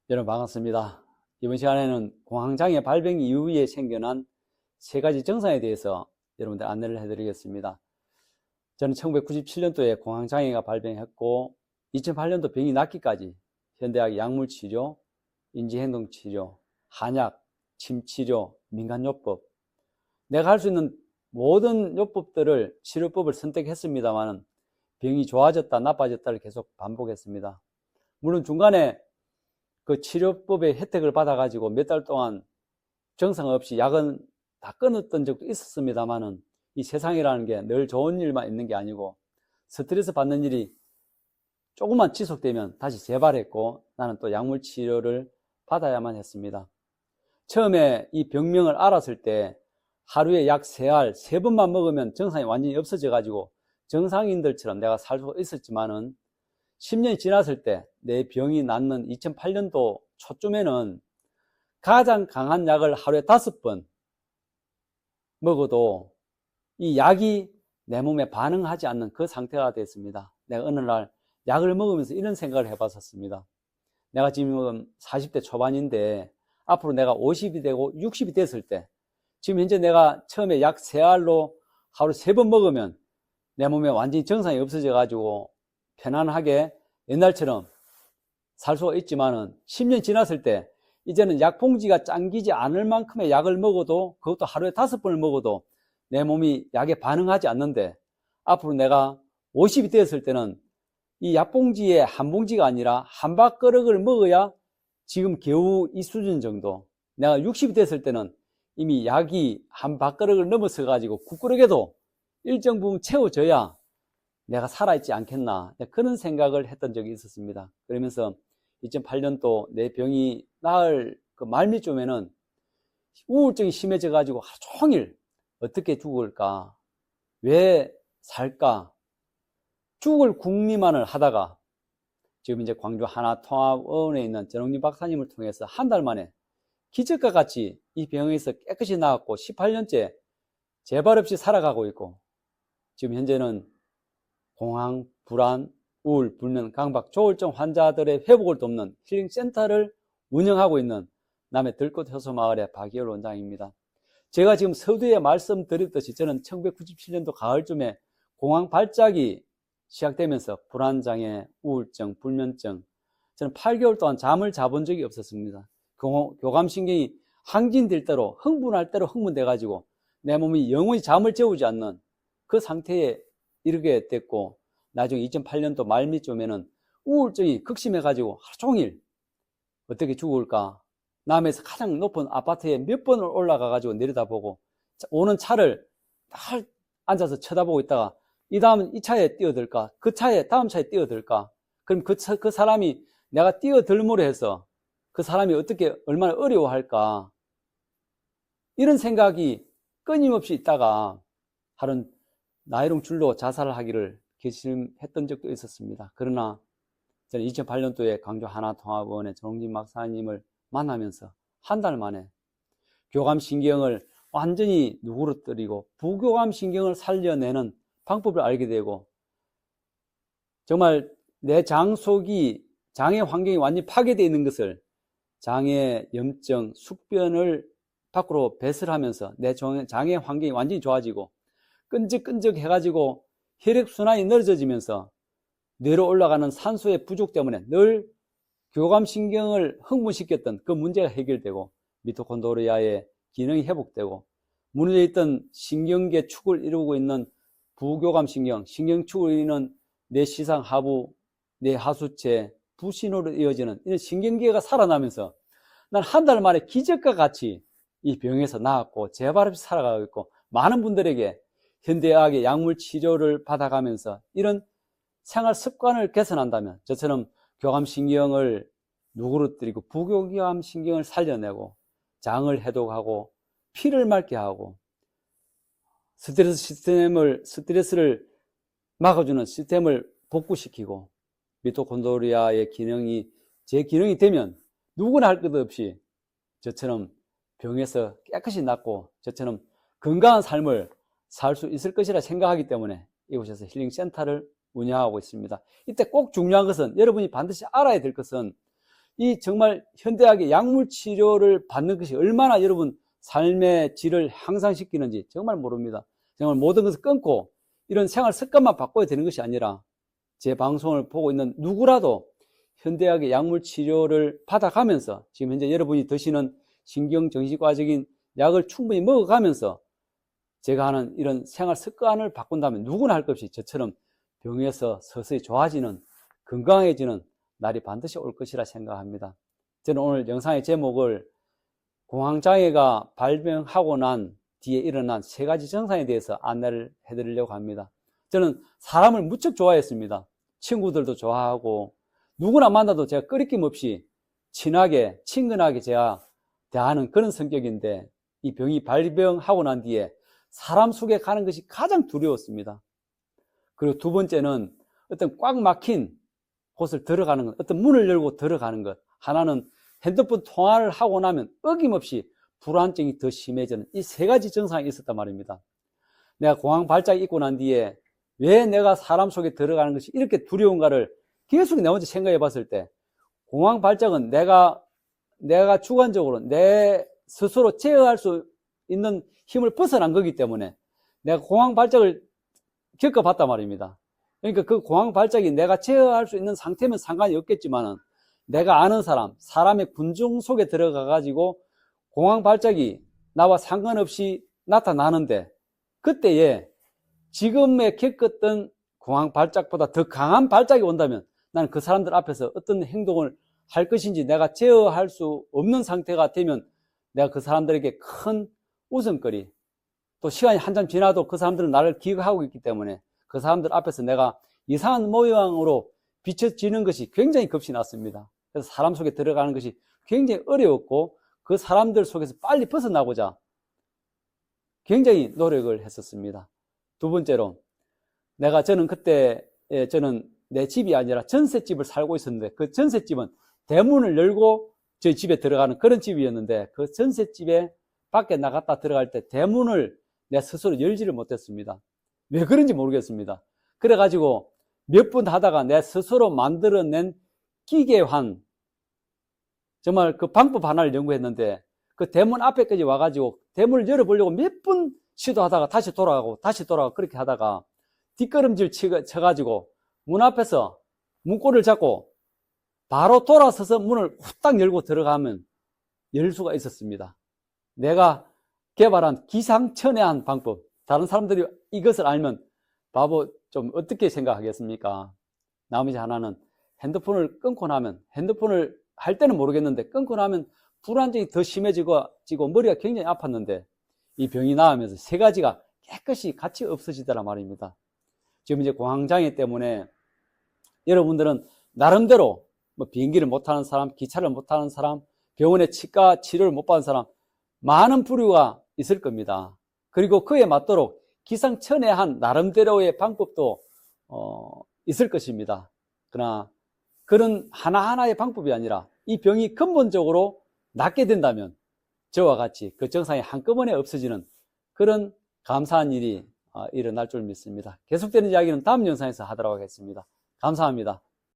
여러분 반갑습니다. 이번 시간에는 공황장애 발병 이후에 생겨난 세 가지 증상에 대해서 여러분들 안내를 해드리겠습니다. 저는 1997년도에 공황장애가 발병했고 2008년도 병이 낫기까지 현대학 약물치료, 인지행동치료, 한약, 침치료, 민간요법, 내가 할 수 있는 모든 요법들을 치료법을 선택했습니다만 병이 좋아졌다 나빠졌다를 계속 반복했습니다. 물론 중간에 그 치료법의 혜택을 받아가지고 몇 달 동안 정상 없이 약은 다 끊었던 적도 있었습니다만은 이 세상이라는 게 늘 좋은 일만 있는 게 아니고 스트레스 받는 일이 조금만 지속되면 다시 재발했고 나는 또 약물 치료를 받아야만 했습니다. 처음에 이 병명을 알았을 때 하루에 약 3알, 3번만 먹으면 정상이 완전히 없어져 가지고 정상인들처럼 내가 살 수 있었지만은 10년이 지났을 때 내 병이 낫는 2008년도 초쯤에는 가장 강한 약을 하루에 5번 먹어도 이 약이 내 몸에 반응하지 않는 그 상태가 됐습니다. 내가 어느 날 약을 먹으면서 이런 생각을 해봤었습니다. 내가 지금 40대 초반인데 앞으로 내가 50이 되고 60이 됐을 때 지금 현재 내가 처음에 약 3알로 하루 3번 먹으면 내 몸에 완전히 정상이 없어져 가지고 편안하게 옛날처럼 살 수가 있지만은 10년 지났을 때 이제는 약 봉지가 잠기지 않을 만큼의 약을 먹어도 그것도 하루에 5번을 먹어도 내 몸이 약에 반응하지 않는데 앞으로 내가 50이 되었을 때는 이 약봉지에 한 봉지가 아니라 한 밥그릇을 먹어야 지금 겨우 이 수준 정도, 내가 60이 됐을 때는 이미 약이 한 밥그릇을 넘어서 가지고 국그릇에도 일정 부분 채워져야 내가 살아있지 않겠나 그런 생각을 했던 적이 있었습니다. 그러면서 2008년도 내 병이 나을 그 말미쯤에는 우울증이 심해져 가지고 하루 종일 어떻게 죽을까, 왜 살까, 죽을 궁리만을 하다가 지금 이제 광주 하나통합원에 있는 전홍진 박사님을 통해서 한 달 만에 기적과 같이 이 병에서 깨끗이 나았고 18년째 재발 없이 살아가고 있고 지금 현재는 공황, 불안, 우울, 불면, 강박, 조울증 환자들의 회복을 돕는 힐링센터를 운영하고 있는 남해 들꽃 효소마을의 박희열 원장입니다. 제가 지금 서두에 말씀드렸듯이 저는 1997년도 가을쯤에 공황 발작이 시작되면서 불안장애, 우울증, 불면증, 저는 8개월 동안 잠을 자본 적이 없었습니다. 교감신경이 항진될 대로 흥분할 대로 흥분돼 가지고 내 몸이 영원히 잠을 재우지 않는 그 상태에 이르게 됐고 나중에 2008년도 말미쯤에는 우울증이 극심해 가지고 하루 종일 어떻게 죽을까, 남해에서 가장 높은 아파트에 몇 번을 올라가 가지고 내려다보고 오는 차를 딱 앉아서 쳐다보고 있다가 이 다음은 이 차에 뛰어들까, 그 차에 다음 차에 뛰어들까, 그럼 그 사람이 내가 뛰어들므로 해서 그 사람이 어떻게 얼마나 어려워할까, 이런 생각이 끊임없이 있다가 하루는 나이롱 줄로 자살을 하기를 결심했던 적도 있었습니다. 그러나 저는 2008년도에 광주 하나통합원의 전홍진 박사님을 만나면서 한 달 만에 교감신경을 완전히 누그러뜨리고 부교감신경을 살려내는 방법을 알게 되고 정말 내 장 속이 장의 환경이 완전히 파괴되어 있는 것을 장의 염증, 숙변을 밖으로 배설하면서 내 장의 환경이 완전히 좋아지고 끈적끈적 해가지고 혈액순환이 늘어지면서 뇌로 올라가는 산소의 부족 때문에 늘 교감신경을 흥분시켰던 그 문제가 해결되고 미토콘드리아의 기능이 회복되고 무너져 있던 신경계 축을 이루고 있는 부교감신경, 신경축을 이루는 내 시상 하부, 내 하수체, 부신호로 이어지는 이런 신경계가 살아나면서 난 한 달 만에 기적과 같이 이 병에서 나았고 재발 없이 살아가고 있고 많은 분들에게 현대의학의 약물 치료를 받아가면서 이런 생활 습관을 개선한다면 저처럼 교감신경을 누그러뜨리고 부교감신경을 살려내고 장을 해독하고 피를 맑게 하고 스트레스를 막아주는 시스템을 복구시키고 미토콘드리아의 기능이 제 기능이 되면 누구나 할 것 없이 저처럼 병에서 깨끗이 낫고 저처럼 건강한 삶을 살 수 있을 것이라 생각하기 때문에 이곳에서 힐링센터를 운영하고 있습니다. 이때 꼭 중요한 것은 여러분이 반드시 알아야 될 것은 이 정말 현대학의 약물 치료를 받는 것이 얼마나 여러분 삶의 질을 향상시키는지 정말 모릅니다. 정말 모든 것을 끊고 이런 생활 습관만 바꿔야 되는 것이 아니라 제 방송을 보고 있는 누구라도 현대학의 약물 치료를 받아가면서 지금 현재 여러분이 드시는 신경정신과적인 약을 충분히 먹어가면서 제가 하는 이런 생활 습관을 바꾼다면 누구나 할 것 없이 저처럼 병에서 서서히 좋아지는, 건강해지는 날이 반드시 올 것이라 생각합니다. 저는 오늘 영상의 제목을 공황장애가 발병하고 난 뒤에 일어난 3가지 증상에 대해서 안내를 해드리려고 합니다. 저는 사람을 무척 좋아했습니다. 친구들도 좋아하고 누구나 만나도 제가 꺼리낌 없이 친하게, 친근하게 제가 대하는 그런 성격인데 이 병이 발병하고 난 뒤에 사람 속에 가는 것이 가장 두려웠습니다. 그리고 두 번째는 어떤 꽉 막힌 곳을 들어가는 것, 어떤 문을 열고 들어가는 것. 하나는 핸드폰 통화를 하고 나면 어김없이 불안증이 더 심해지는 이 3가지 증상이 있었단 말입니다. 내가 공황 발작이 있고 난 뒤에 왜 내가 사람 속에 들어가는 것이 이렇게 두려운가를 계속 내 혼자 생각해 봤을 때 공황 발작은 내가 주관적으로 내 스스로 제어할 수 있는 힘을 벗어난 거기 때문에 내가 공황 발작을 겪어봤단 말입니다. 그러니까 그 공황 발작이 내가 제어할 수 있는 상태면 상관이 없겠지만은 내가 아는 사람의 군중 속에 들어가 가지고 공황 발작이 나와 상관없이 나타나는데 그때에 지금에 겪었던 공황 발작보다 더 강한 발작이 온다면 나는 그 사람들 앞에서 어떤 행동을 할 것인지 내가 제어할 수 없는 상태가 되면 내가 그 사람들에게 큰 웃음거리, 또 시간이 한참 지나도 그 사람들은 나를 기억하고 있기 때문에 그 사람들 앞에서 내가 이상한 모양으로 비춰지는 것이 굉장히 겁이 났습니다. 그래서 사람 속에 들어가는 것이 굉장히 어려웠고 그 사람들 속에서 빨리 벗어나고자 굉장히 노력을 했었습니다. 두 번째로 저는 그때 저는 내 집이 아니라 전셋집을 살고 있었는데 그 전셋집은 대문을 열고 저희 집에 들어가는 그런 집이었는데 그 전셋집에 밖에 나갔다 들어갈 때 대문을 내 스스로 열지를 못했습니다. 왜 그런지 모르겠습니다. 그래가지고 몇 분 하다가 내 스스로 만들어낸 기계환, 정말 그 방법 하나를 연구했는데 그 대문 앞에까지 와가지고 대문을 열어보려고 몇 분 시도하다가 다시 돌아가고 그렇게 하다가 뒷걸음질 쳐가지고 문 앞에서 문고리를 잡고 바로 돌아서서 문을 후딱 열고 들어가면 열 수가 있었습니다. 내가 개발한 기상천외한 방법. 다른 사람들이 이것을 알면 바보 좀 어떻게 생각하겠습니까? 나머지 하나는 핸드폰을 끊고 나면, 핸드폰을 할 때는 모르겠는데 끊고 나면 불안증이 더 심해지고 머리가 굉장히 아팠는데 이 병이 나으면서 3가지가 깨끗이 같이 없어지더라 말입니다. 지금 이제 공황장애 때문에 여러분들은 나름대로 뭐 비행기를 못 타는 사람, 기차를 못 타는 사람, 병원에 치과 치료를 못 받은 사람 많은 부류가 있을 겁니다. 그리고 그에 맞도록 기상천외한 나름대로의 방법도 있을 것입니다. 그러나 그런 하나하나의 방법이 아니라 이 병이 근본적으로 낫게 된다면 저와 같이 그 증상이 한꺼번에 없어지는 그런 감사한 일이 일어날 줄 믿습니다. 계속되는 이야기는 다음 영상에서 하도록 하겠습니다. 감사합니다.